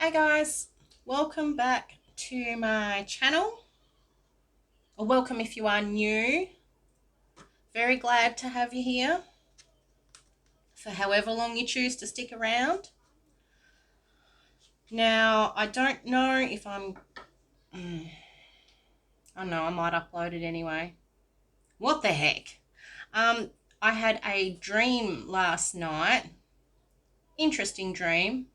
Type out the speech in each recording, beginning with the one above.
Hey guys, welcome back to my channel, or welcome if you are new. Very glad to have you here for however long you choose to stick around. Now, I don't know if I know I might upload it anyway. What the heck? Um, I had a dream last night. Interesting dream.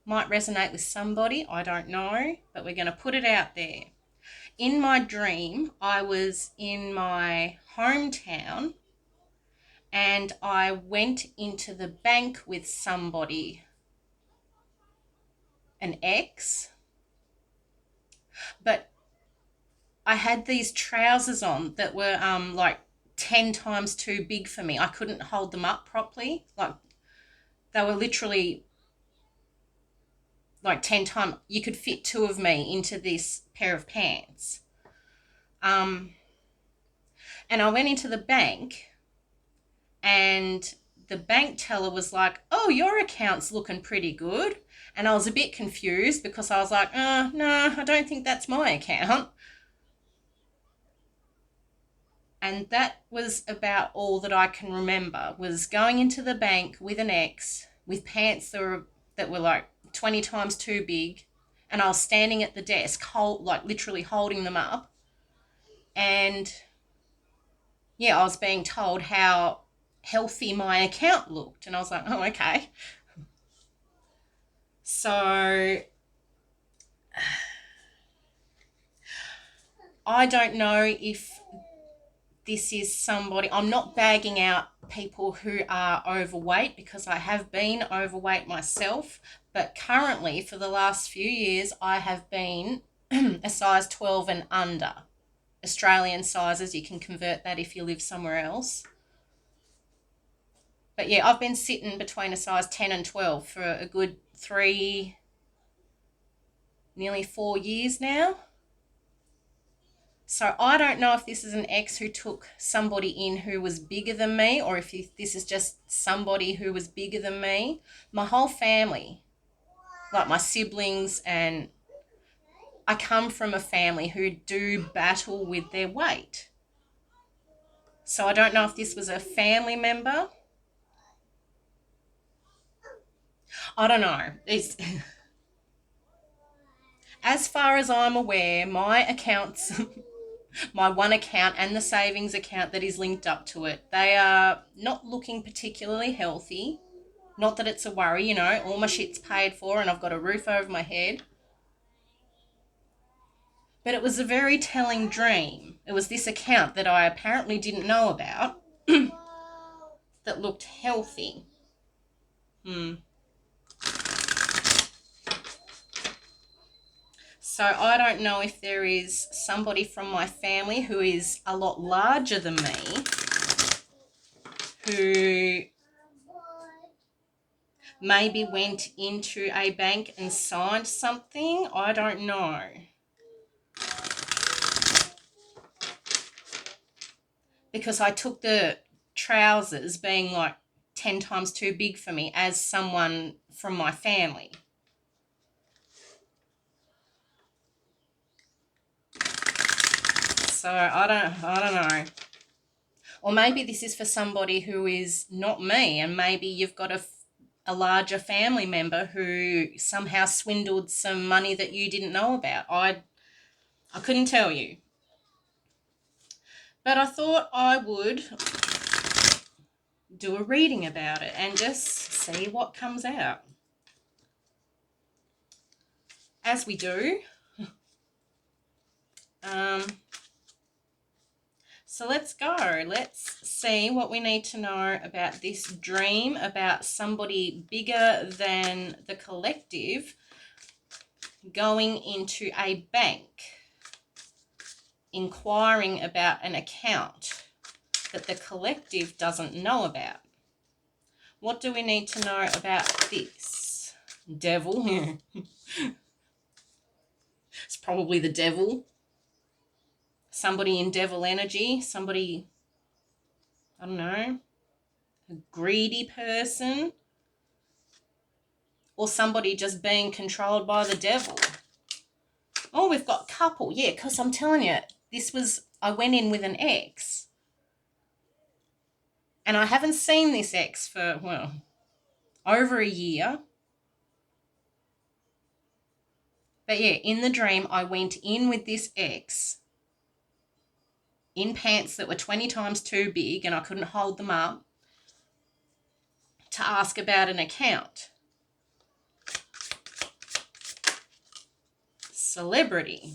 Might resonate with somebody, I don't know, but we're going to put it out there. In my dream, I was in my hometown and I went into the bank with somebody, an ex, but I had these trousers on that were like 10 times too big for me. I couldn't hold them up properly. Like they were literally like 10 times, you could fit two of me into this pair of pants. Um, and I went into the bank and the bank teller was like, "Oh, your account's looking pretty good." And I was a bit confused because I was like, no, I don't think that's my account. And that was about all that I can remember, was going into the bank with an ex with pants that were like 20 times too big. And I was standing at the desk, like literally holding them up. And yeah, I was being told how healthy my account looked. And I was like, oh, okay. So I don't know if this is somebody, I'm not bagging out people who are overweight because I have been overweight myself, but currently for the last few years I have been a size 12 and under. Australian sizes, you can convert that if you live somewhere else. But yeah, I've been sitting between a size 10 and 12 for a good nearly 4 years now. So I don't know if this is an ex who took somebody in who was bigger than me, or if this is just somebody who was bigger than me. My whole family, like my siblings, and I come from a family who do battle with their weight. So I don't know if this was a family member. I don't know. It's as far as I'm aware, my accounts, my one account and the savings account that is linked up to it, they are not looking particularly healthy. Not that it's a worry, all my shit's paid for and I've got a roof over my head. But it was a very telling dream. It was this account that I apparently didn't know about that looked healthy. So I don't know if there is somebody from my family who is a lot larger than me who maybe went into a bank and signed something. I don't know. Because I took the trousers being like 10 times too big for me as someone from my family. So I don't know. Or maybe this is for somebody who is not me, and maybe you've got a larger family member who somehow swindled some money that you didn't know about. I couldn't tell you. But I thought I would do a reading about it and just see what comes out. As we do. So let's go. Let's see what we need to know about this dream about somebody bigger than the collective going into a bank, inquiring about an account that the collective doesn't know about. What do we need to know about this? Devil. It's probably the devil. Somebody in devil energy. Somebody, I don't know, a greedy person. or somebody just being controlled by the devil. Oh, we've got couple. Yeah, because I'm telling you, I went in with an ex. And I haven't seen this ex for, well, over a year. But yeah, in the dream, I went in with this ex in pants that were 20 times too big and I couldn't hold them up to ask about an account. Celebrity.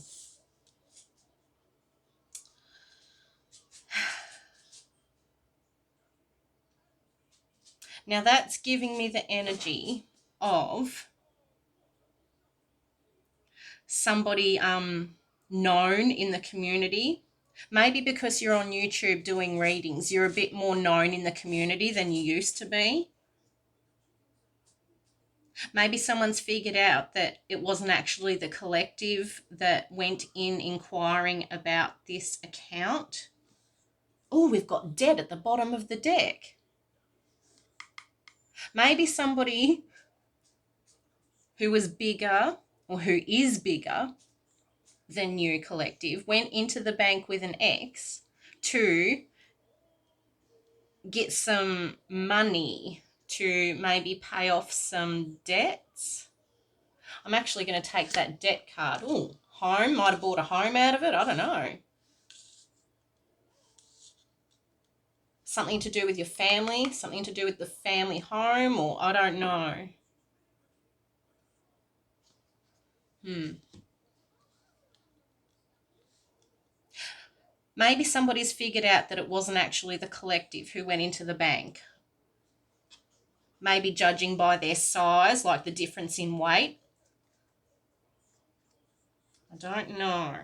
Now that's giving me the energy of somebody known in the community. Maybe because you're on YouTube doing readings, you're a bit more known in the community than you used to be. Maybe someone's figured out that it wasn't actually the collective that went in inquiring about this account. Oh, we've got dead at the bottom of the deck. Maybe somebody who was bigger or who is bigger than you collective went into the bank with an ex to get some money to maybe pay off some debts. I'm actually going to take that debt card. Oh, home. Might have bought a home out of it. I don't know. Something to do with your family. Something to do with the family home, or I don't know. Maybe somebody's figured out that it wasn't actually the collective who went into the bank. Maybe judging by their size, like the difference in weight. I don't know.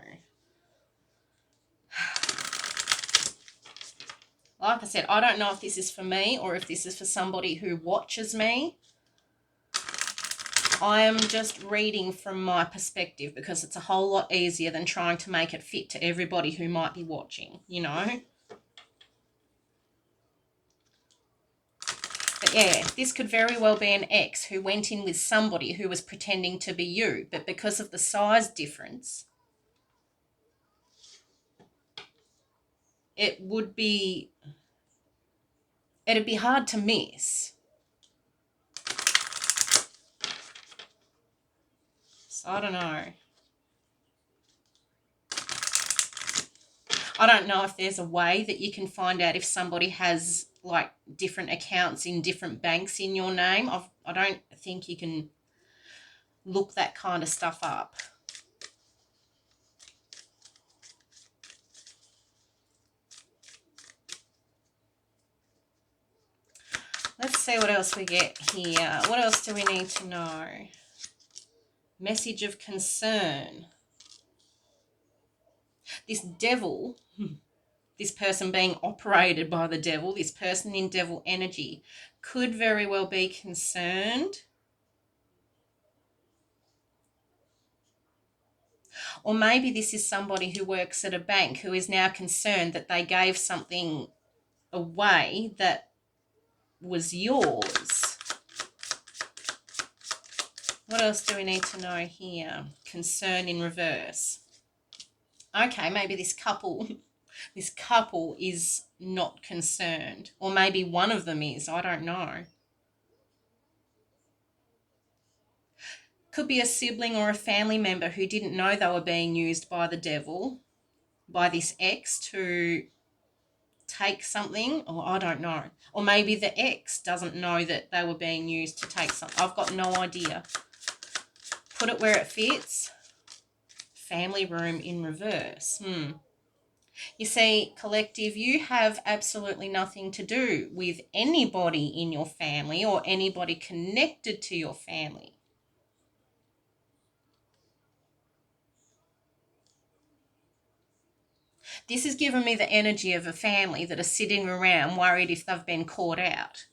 Like I said, I don't know if this is for me or if this is for somebody who watches me. I am just reading from my perspective because it's a whole lot easier than trying to make it fit to everybody who might be watching, you know. But yeah, this could very well be an ex who went in with somebody who was pretending to be you, but because of the size difference, it'd be hard to miss. So I don't know. I don't know if there's a way that you can find out if somebody has like different accounts in different banks in your name. I don't think you can look that kind of stuff up. Let's see what else we get here. What else do we need to know? Message of concern. This devil, this person being operated by the devil, this person in devil energy, could very well be concerned. Or maybe this is somebody who works at a bank who is now concerned that they gave something away that was yours. What else do we need to know here? Concern in reverse. Okay, maybe this couple is not concerned, or maybe one of them is, I don't know. Could be a sibling or a family member who didn't know they were being used by the devil, by this ex, to take something, or I don't know. Or maybe the ex doesn't know that they were being used to take something. I've got no idea. Put it where it fits. Family room in reverse. You see, collective, you have absolutely nothing to do with anybody in your family or anybody connected to your family. This has given me the energy of a family that are sitting around worried if they've been caught out.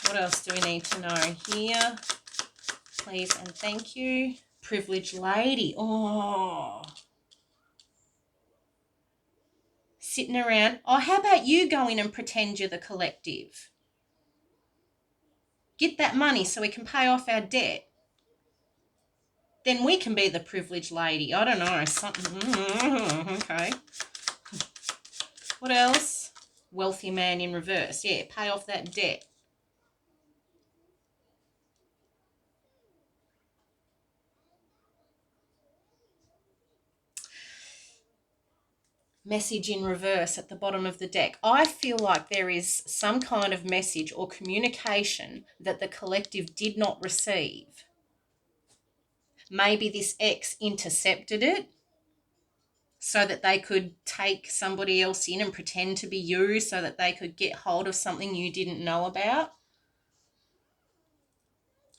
What else do we need to know here? Please and thank you. Privileged lady. Oh. sitting around. Oh, how about you go in and pretend you're the collective? Get that money so we can pay off our debt. Then we can be the privileged lady. I don't know, something. Okay. What else? Wealthy man in reverse. Yeah, pay off that debt. Message in reverse at the bottom of the deck. I feel like there is some kind of message or communication that the collective did not receive. Maybe this ex intercepted it so that they could take somebody else in and pretend to be you so that they could get hold of something you didn't know about.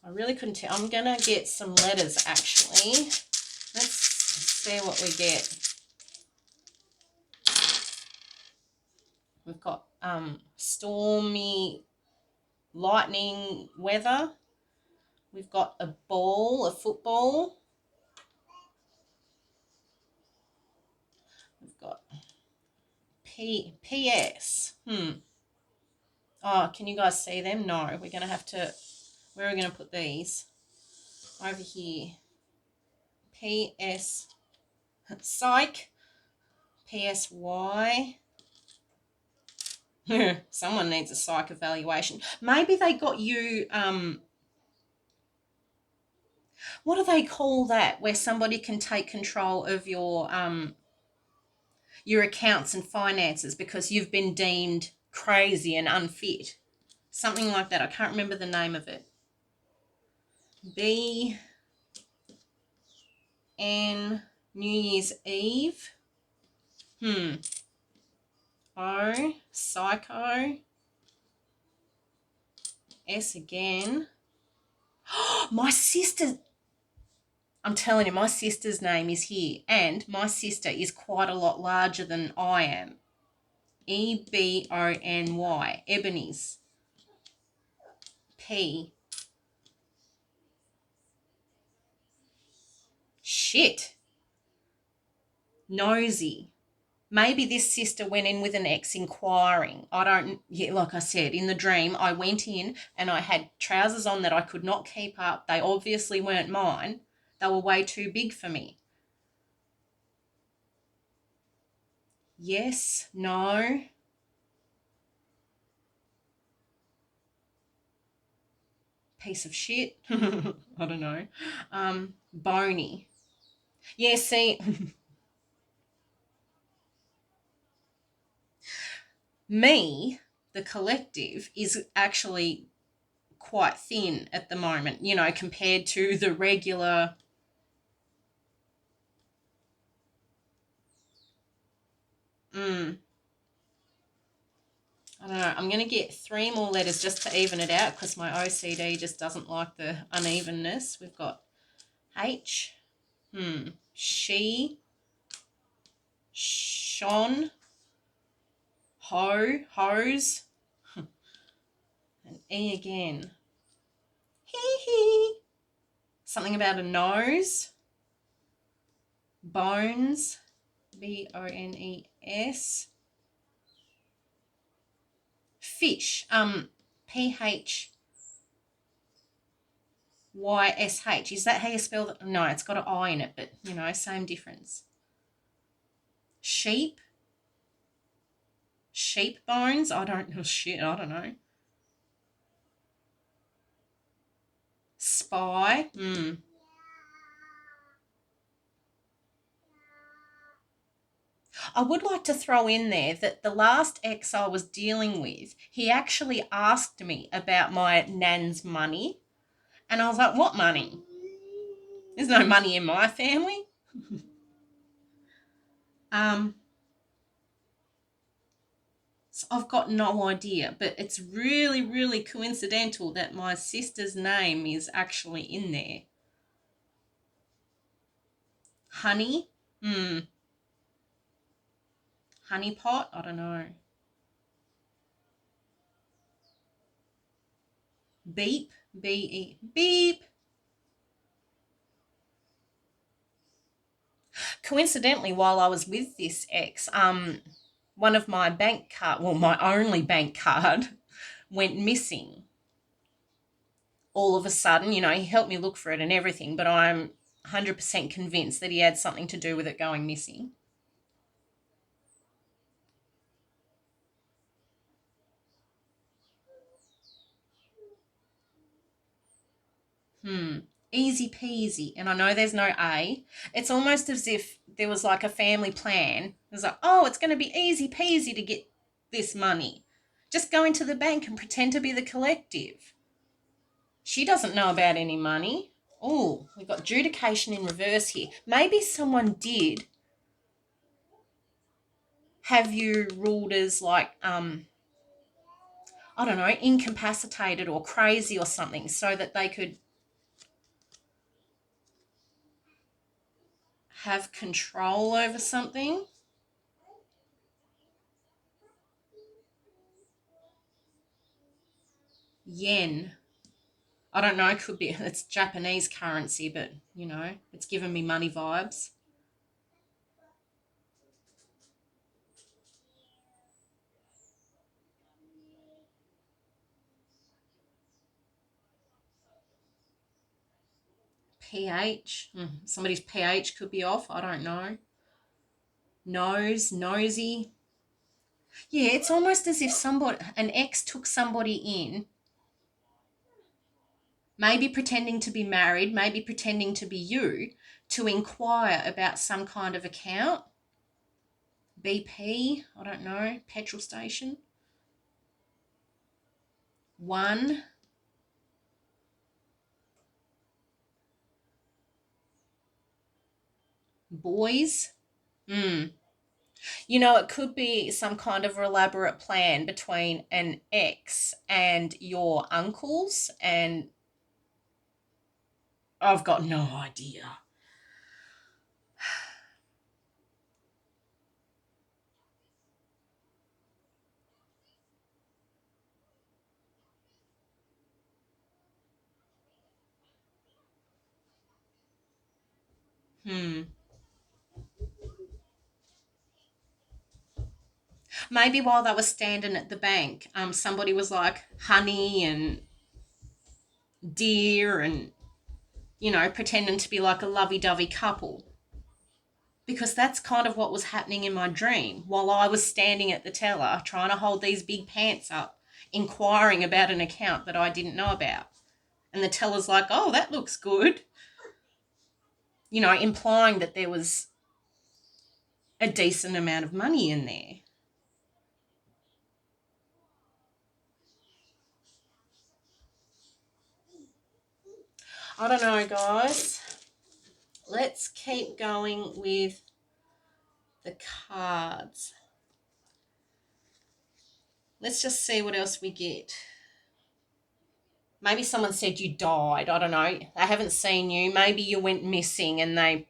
I really couldn't tell. I'm going to get some letters, actually. Let's see what we get. We've got stormy lightning weather. We've got a ball, a football. We've got PS. Oh, can you guys see them? No, we're going to have to, where are we going to put these? Over here. PS, psych, PSY. Someone needs a psych evaluation. Maybe they got you, what do they call that? Where somebody can take control of your accounts and finances because you've been deemed crazy and unfit. Something like that. I can't remember the name of it. BN New Year's Eve. O psycho. S again. My sister. I'm telling you, my sister's name is here, and my sister is quite a lot larger than I am. Ebony. Ebony's. P. Shit. Nosy. Maybe this sister went in with an ex inquiring. Like I said, in the dream, I went in and I had trousers on that I could not keep up. They obviously weren't mine. They were way too big for me. Yes, no. Piece of shit. I don't know. Bony. Yeah, see, me, the collective, is actually quite thin at the moment, compared to the regular. I don't know. I'm going to get 3 more letters just to even it out because my OCD just doesn't like the unevenness. We've got H, she, shone, hose, and E again. Hee hee. Something about a nose, bones, BONES, fish, PHYSH. Is that how you spell that? No, it's got an I in it, but, same difference. Sheep bones. I don't know. Spy. I would like to throw in there that the last ex I was dealing with, he actually asked me about my nan's money. And I was like, what money? There's no money in my family. So I've got no idea, but it's really, really coincidental that my sister's name is actually in there. Honey? Honey pot? I don't know. Beep? B-E. Beep. Coincidentally, while I was with this ex, one of my bank card, well, my only bank card went missing. All of a sudden, he helped me look for it and everything, but I'm 100% convinced that he had something to do with it going missing. Hmm. Easy peasy. And I know there's no A. It's almost as if there was like a family plan. It was like, oh, it's going to be easy peasy to get this money. Just go into the bank and pretend to be the collective. She doesn't know about any money. Oh, we've got adjudication in reverse here. Maybe someone did have you ruled as like, I don't know, incapacitated or crazy or something so that they could have control over something. Yen. I don't know, it could be, it's Japanese currency, but, it's giving me money vibes. pH. Somebody's pH could be off. I don't know. Nose, nosy. Yeah, it's almost as if an ex took somebody in, maybe pretending to be married, maybe pretending to be you, to inquire about some kind of account. BP, I don't know, petrol station. One, boys. Hmm. It could be some kind of elaborate plan between an ex and your uncles, and I've got no idea. Hmm. Maybe while they were standing at the bank, somebody was like honey and dear and, pretending to be like a lovey-dovey couple. Because that's kind of what was happening in my dream while I was standing at the teller trying to hold these big pants up, inquiring about an account that I didn't know about. And the teller's like, oh, that looks good. Implying that there was a decent amount of money in there. I don't know, guys. Let's keep going with the cards. Let's just see what else we get. Maybe someone said you died. I don't know. They haven't seen you. Maybe you went missing and they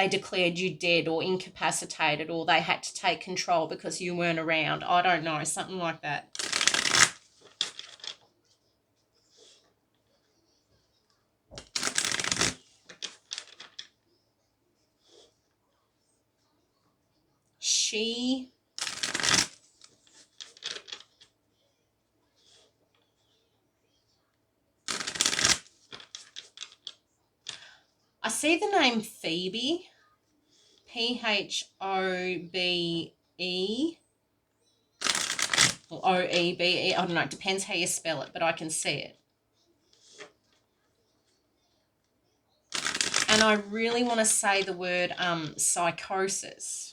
declared you dead or incapacitated, or they had to take control because you weren't around. I don't know. Something like that. She. I see the name Phoebe. Phobe. Or Oebe. I don't know. It depends how you spell it, but I can see it. And I really want to say the word psychosis.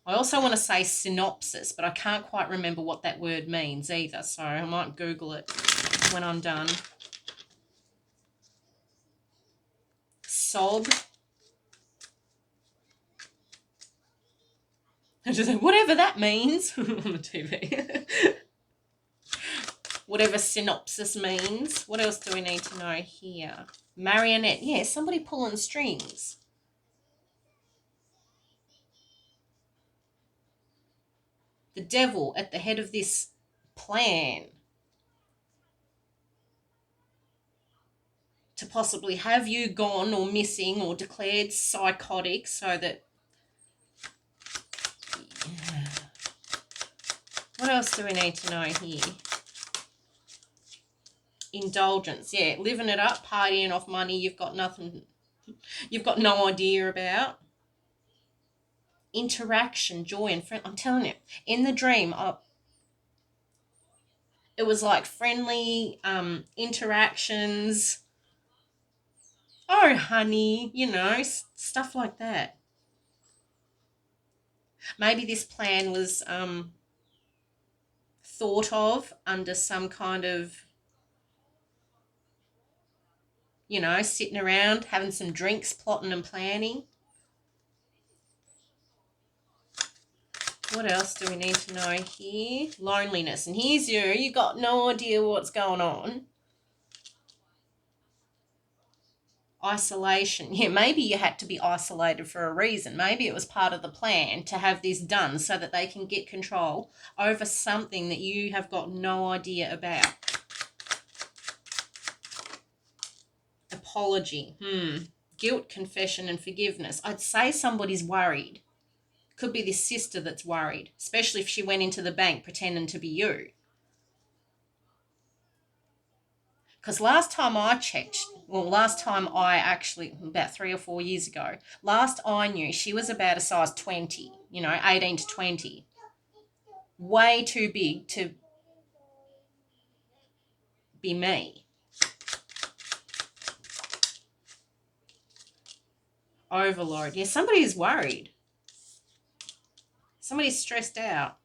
I also want to say synopsis, but I can't quite remember what that word means either, so I might Google it when I'm done. Sob. Whatever that means on the TV. Whatever synopsis means. What else do we need to know here? Marionette. Yeah, somebody pulling strings. The devil at the head of this plan to possibly have you gone or missing or declared psychotic so that. What else do we need to know here? Indulgence, yeah, living it up, partying off money you've got nothing, you've got no idea about. Interaction, joy, and friend. I'm telling you, in the dream, it was like friendly interactions. Oh, honey, stuff like that. Maybe this plan was thought of under some kind of, sitting around having some drinks, plotting and planning. What else do we need to know here? Loneliness. And here's you got no idea what's going on. Isolation. Yeah, maybe you had to be isolated for a reason. Maybe it was part of the plan to have this done so that they can get control over something that you have got no idea about. Apology. Guilt, confession, and forgiveness. I'd say somebody's worried. Could be this sister that's worried, especially if she went into the bank pretending to be you. Because last time I checked, last time I actually, about 3 or 4 years ago, last I knew she was about a size 20, 18 to 20. Way too big to be me. Overload. Yeah, somebody's worried. Somebody's stressed out.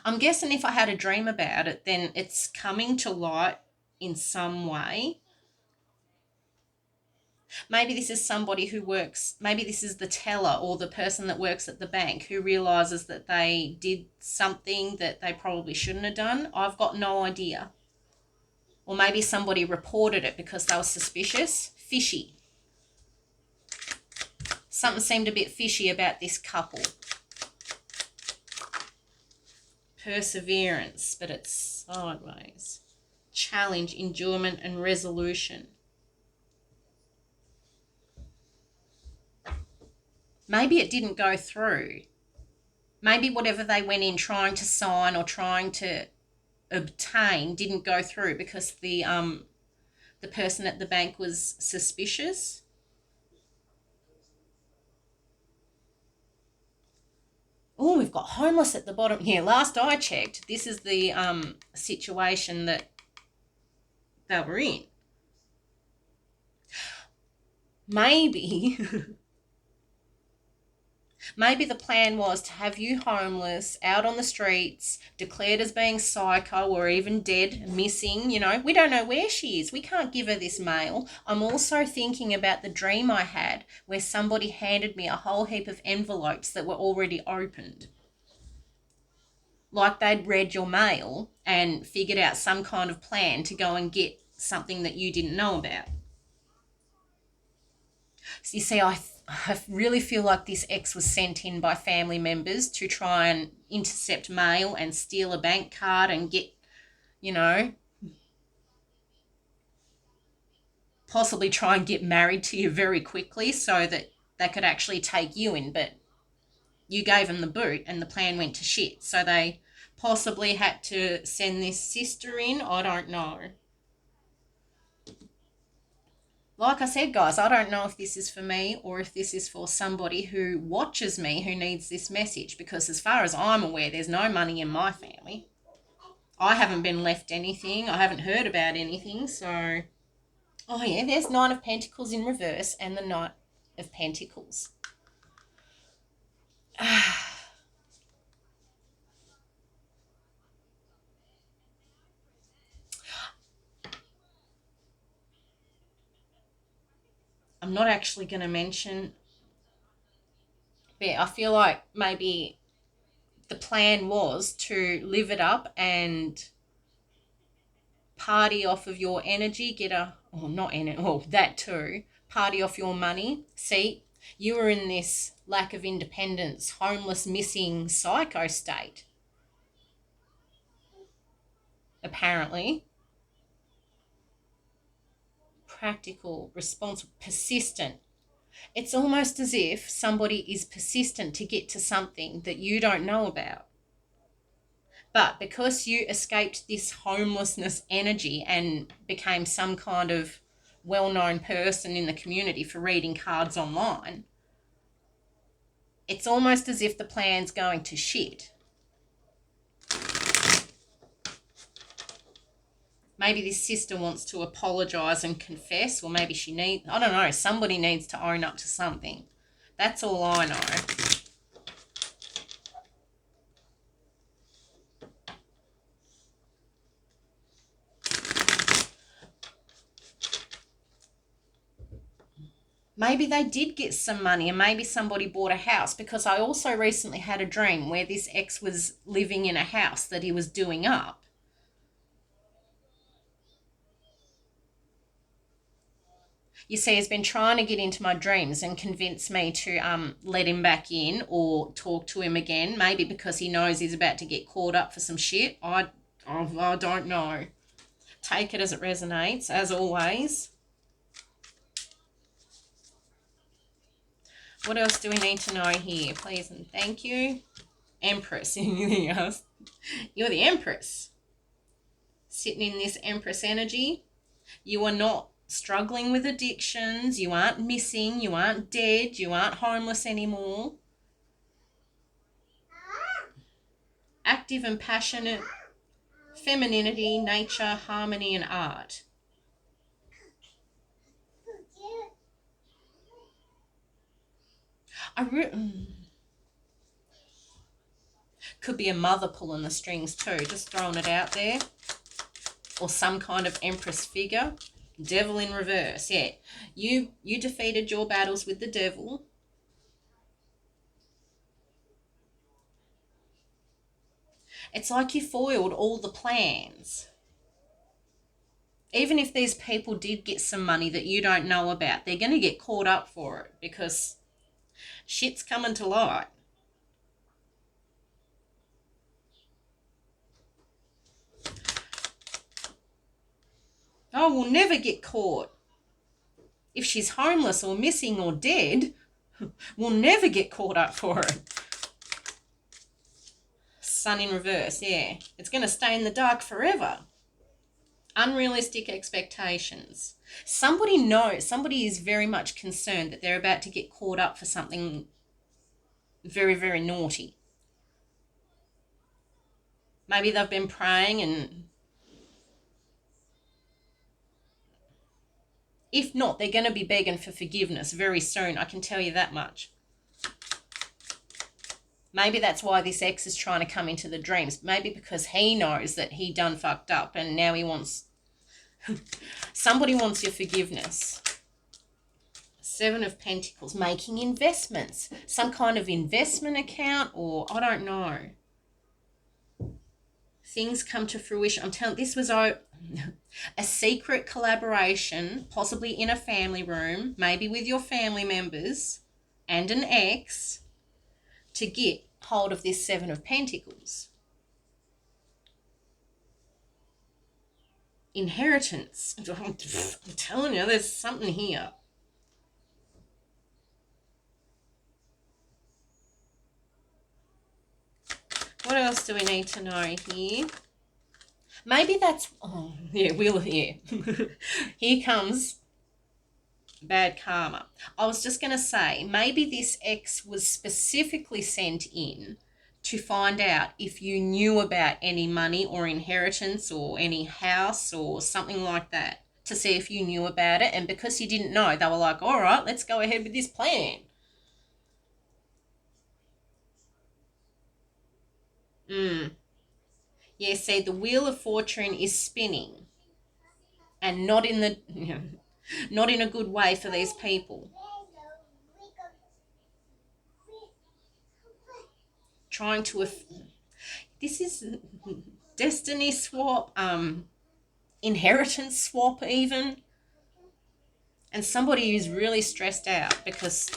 I'm guessing if I had a dream about it, then it's coming to light in some way. Maybe this is somebody who works, maybe this is the teller or the person that works at the bank who realises that they did something that they probably shouldn't have done. I've got no idea. Or maybe somebody reported it because they were suspicious. Fishy. Something seemed a bit fishy about this couple. Perseverance, but it's sideways. Challenge, endurement, and resolution. Maybe it didn't go through. Maybe whatever they went in trying to sign or trying to obtain didn't go through because the person at the bank was suspicious. Oh, we've got homeless at the bottom here. Last I checked, this is the situation that they were in. Maybe maybe the plan was to have you homeless, out on the streets, declared as being psycho or even dead, missing. We don't know where she is. We can't give her this mail. I'm also thinking about the dream I had where somebody handed me a whole heap of envelopes that were already opened. Like they'd read your mail and figured out some kind of plan to go and get something that you didn't know about. So you see, I really feel like this ex was sent in by family members to try and intercept mail and steal a bank card and get, possibly try and get married to you very quickly so that they could actually take you in. But you gave them the boot and the plan went to shit. So they possibly had to send this sister in. I don't know. Like I said, guys, I don't know if this is for me or if this is for somebody who watches me who needs this message, because as far as I'm aware, there's no money in my family. I haven't been left anything. I haven't heard about anything. So, oh yeah, there's Nine of Pentacles in reverse and the Knight of Pentacles. I'm not actually going to mention, but I feel like maybe the plan was to live it up and party off of your energy, that too, party off your money. See, you were in this lack of independence, homeless, missing, psycho state, apparently. practical, responsible, persistent. It's almost as if somebody is persistent to get to something that you don't know about. But because you escaped this homelessness energy and became some kind of well-known person in the community for reading cards online, it's almost as if the plan's going to shit. Maybe this sister wants to apologise and confess, or maybe she needs, I don't know, somebody needs to own up to something. That's all I know. Maybe they did get some money and maybe somebody bought a house, because I also recently had a dream where this ex was living in a house that he was doing up. You see, he's been trying to get into my dreams and convince me to let him back in or talk to him again, maybe because he knows he's about to get caught up for some shit. I don't know. Take it as it resonates, as always. What else do we need to know here? Please and thank you. Empress. You're the Empress. Sitting in this Empress energy. You are not struggling with addictions. You aren't missing. You aren't dead. You aren't homeless anymore. Active and passionate. Femininity, nature, harmony, and art. Could be a mother pulling the strings too, just throwing it out there. Or some kind of Empress figure. Devil in reverse, yeah. You defeated your battles with the devil. It's like you foiled all the plans. Even if these people did get some money that you don't know about, they're going to get caught up for it because shit's coming to light. Oh, we'll never get caught. If she's homeless or missing or dead, we'll never get caught up for it. Sun in reverse, yeah. It's going to stay in the dark forever. Unrealistic expectations. Somebody knows, somebody is very much concerned that they're about to get caught up for something very, very naughty. Maybe they've been praying, and if not, they're going to be begging for forgiveness very soon, I can tell you that much. Maybe that's why this ex is trying to come into the dreams. Maybe because he knows that he done fucked up and now he wants... Somebody wants your forgiveness. Seven of Pentacles. Making investments. Some kind of investment account, or I don't know. Things come to fruition. I'm telling you, this was a secret collaboration, possibly in a family room, maybe with your family members and an ex, to get hold of this Seven of Pentacles. Inheritance. I'm telling you, there's something here. What else do we need to know here? Maybe that's... Oh, yeah, yeah. Here comes bad karma. I was just going to say, maybe this ex was specifically sent in to find out if you knew about any money or inheritance or any house or something like that, to see if you knew about it. And because you didn't know, they were like, all right, let's go ahead with this plan. Yeah, see, the Wheel of Fortune is spinning, and not in the... not in a good way for these people. Trying to... This is destiny swap, inheritance swap even. And somebody who's really stressed out because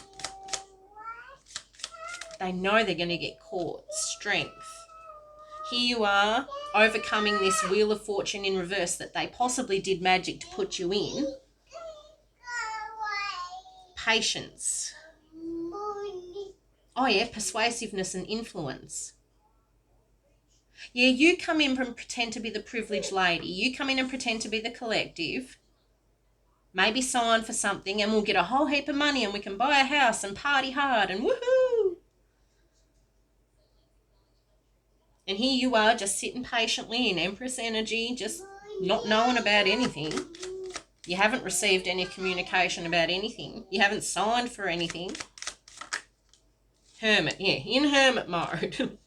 they know they're going to get caught. Strength. Here you are, overcoming this Wheel of Fortune in reverse that they possibly did magic to put you in. Patience. Oh yeah, persuasiveness and influence. Yeah, you come in and pretend to be the privileged lady. You come in and pretend to be the collective. Maybe sign for something and we'll get a whole heap of money and we can buy a house and party hard and woohoo. And here you are just sitting patiently in Empress energy, just not knowing about anything. You haven't received any communication about anything. You haven't signed for anything. Hermit, yeah, in hermit mode.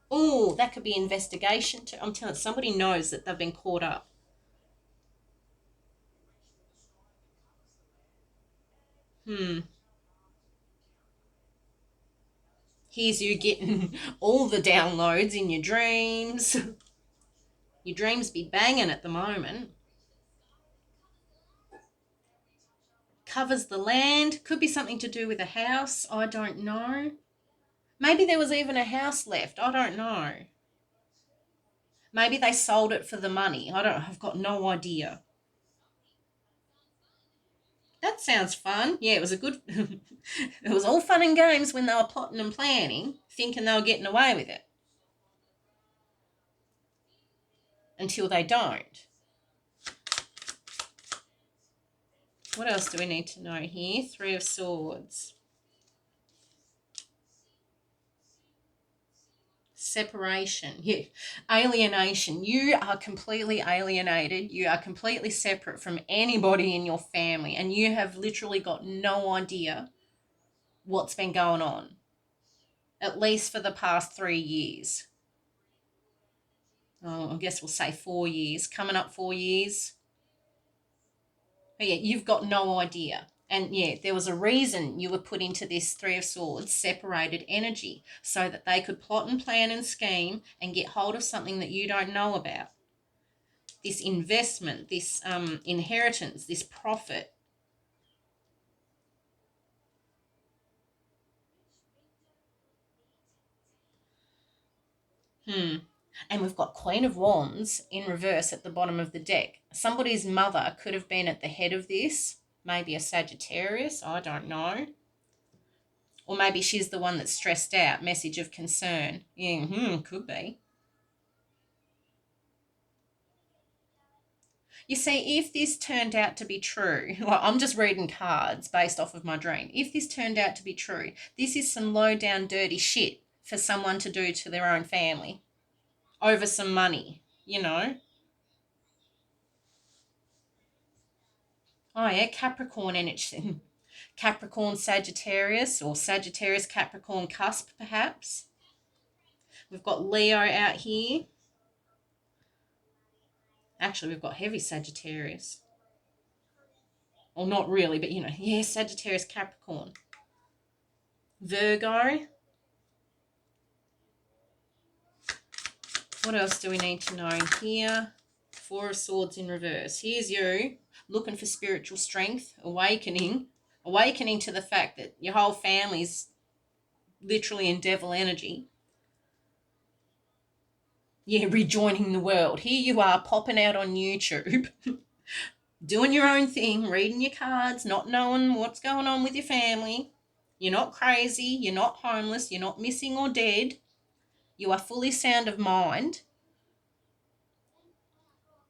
Oh, that could be investigation too. I'm telling you, somebody knows that they've been caught up. Here's you getting all the downloads in your dreams. Your dreams be banging at the moment. Covers the land. Could be something to do with a house. I don't know. Maybe there was even a house left. I don't know. Maybe they sold it for the money. I've got no idea. That sounds fun. Yeah, it was a good it was all fun and games when they were plotting and planning, thinking they were getting away with it. Until they don't. What else do we need to know here? Three of Swords. Separation. Yeah. Alienation. You are completely alienated. You are completely separate from anybody in your family, and you have literally got no idea what's been going on, at least for the past 3 years. Oh, I guess we'll say 4 years. Coming up 4 years. But yeah, you've got no idea. And yeah, there was a reason you were put into this Three of Swords separated energy so that they could plot and plan and scheme and get hold of something that you don't know about. This investment, this inheritance, this profit. And we've got Queen of Wands in reverse at the bottom of the deck. Somebody's mother could have been at the head of this. Maybe a Sagittarius, I don't know. Or maybe she's the one that's stressed out. Message of concern. Yeah, could be. You see, if this turned out to be true, well, I'm just reading cards based off of my dream. If this turned out to be true, this is some low down dirty shit for someone to do to their own family over some money, you know. Oh yeah, Capricorn energy. Capricorn Sagittarius or Sagittarius Capricorn cusp perhaps. We've got Leo out here. Actually, we've got heavy Sagittarius. Well, not really, but you know, yeah, Sagittarius Capricorn. Virgo. What else do we need to know here? Four of Swords in reverse. Here's you looking for spiritual strength, awakening to the fact that your whole family's literally in devil energy. Yeah, rejoining the world. Here you are popping out on YouTube, doing your own thing, reading your cards, not knowing what's going on with your family. You're not crazy, you're not homeless, you're not missing or dead. You are fully sound of mind.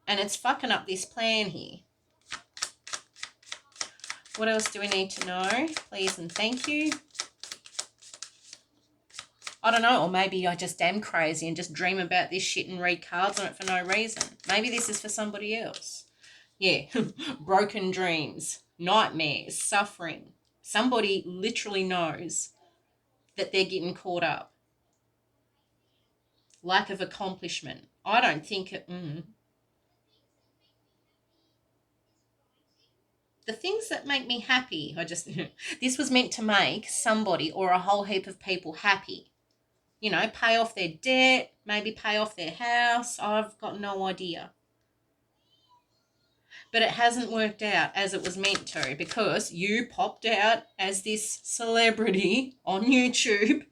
And it's fucking up this plan here. What else do we need to know? Please and thank you. I don't know, or maybe I just am crazy and just dream about this shit and read cards on it for no reason. Maybe this is for somebody else. Yeah, broken dreams, nightmares, suffering. Somebody literally knows that they're getting caught up. Lack of accomplishment. I don't think it... The things that make me happy, this was meant to make somebody or a whole heap of people happy. You know, pay off their debt, maybe pay off their house. I've got no idea. But it hasn't worked out as it was meant to because you popped out as this celebrity on YouTube,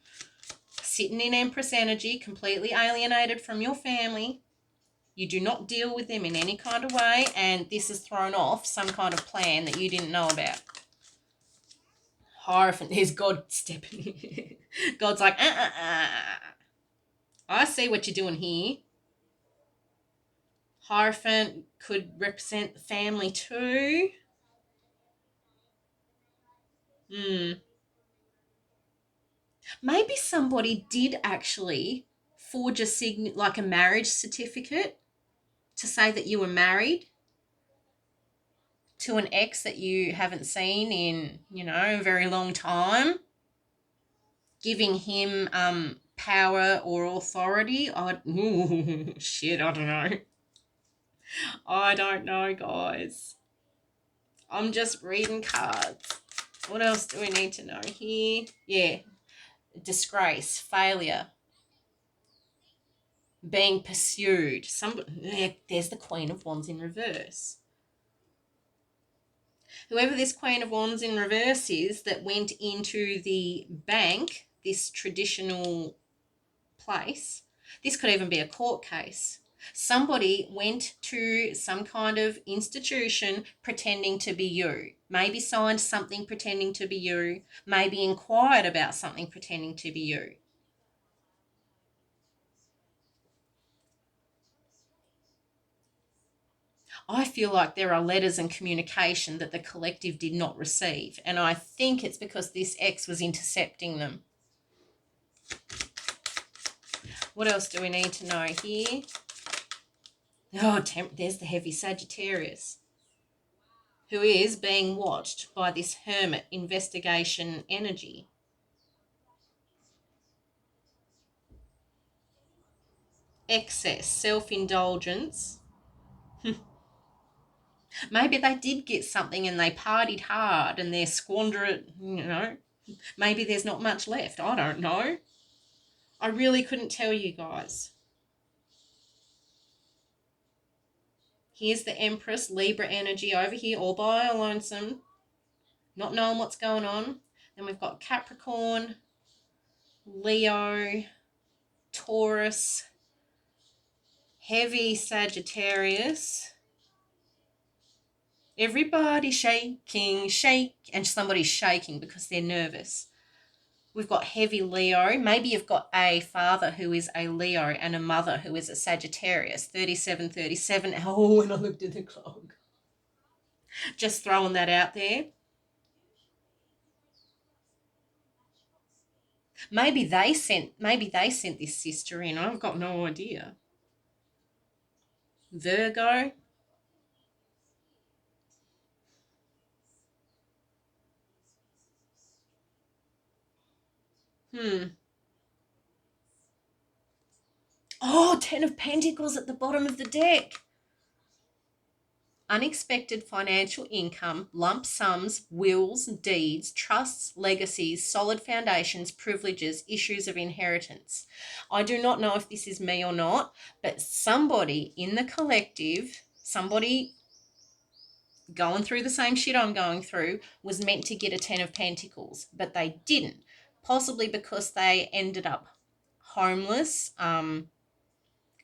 sitting in Empress energy, completely alienated from your family. You do not deal with them in any kind of way, and this has thrown off some kind of plan that you didn't know about. Hierophant, there's God stepping in. God's like, I see what you're doing here. Hierophant could represent the family too. Maybe somebody did actually forge like a marriage certificate to say that you were married to an ex that you haven't seen in, a very long time, giving him power or authority. Shit, I don't know. I don't know, guys. I'm just reading cards. What else do we need to know here? Yeah, disgrace, failure, being pursued. There's the Queen of Wands in reverse. Whoever this Queen of Wands in reverse is that went into the bank, this traditional place, this could even be a court case. Somebody went to some kind of institution pretending to be you. Maybe signed something pretending to be you. Maybe inquired about something pretending to be you. I feel like there are letters and communication that the collective did not receive, and I think it's because this ex was intercepting them. What else do we need to know here? Oh, there's the heavy Sagittarius, who is being watched by this hermit investigation energy. Excess, self-indulgence. Maybe they did get something and they partied hard and they're squandering, Maybe there's not much left. I don't know. I really couldn't tell you guys. Here's the Empress, Libra energy over here, all by a lonesome, not knowing what's going on. Then we've got Capricorn, Leo, Taurus, heavy Sagittarius. Everybody shaking, shake, and somebody's shaking because they're nervous. We've got heavy Leo. Maybe you've got a father who is a Leo and a mother who is a Sagittarius. 37. Oh, when I looked at the clock. Just throwing that out there. Maybe they sent this sister in. I've got no idea. Virgo. Oh, 10 of Pentacles at the bottom of the deck. Unexpected financial income, lump sums, wills, deeds, trusts, legacies, solid foundations, privileges, issues of inheritance. I do not know if this is me or not, but somebody in the collective, somebody going through the same shit I'm going through, was meant to get a 10 of Pentacles, but they didn't. Possibly because they ended up homeless,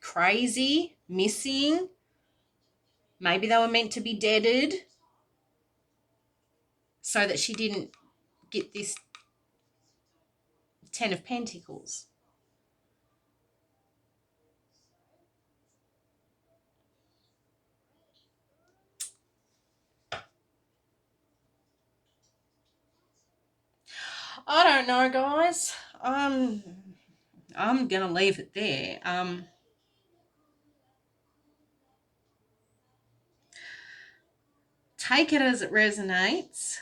crazy, missing. Maybe they were meant to be deaded so that she didn't get this 10 of Pentacles. I don't know, guys. I'm gonna leave it there. Take it as it resonates.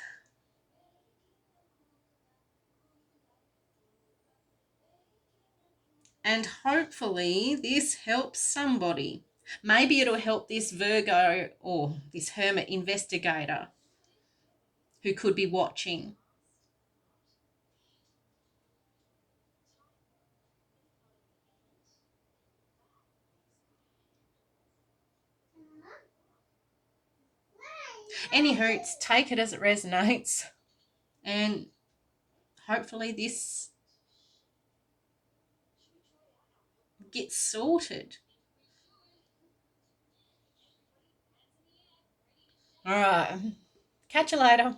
And hopefully this helps somebody. Maybe it'll help this Virgo or this hermit investigator who could be watching. Anywho, take it as it resonates. And hopefully this gets sorted. All right. Catch you later.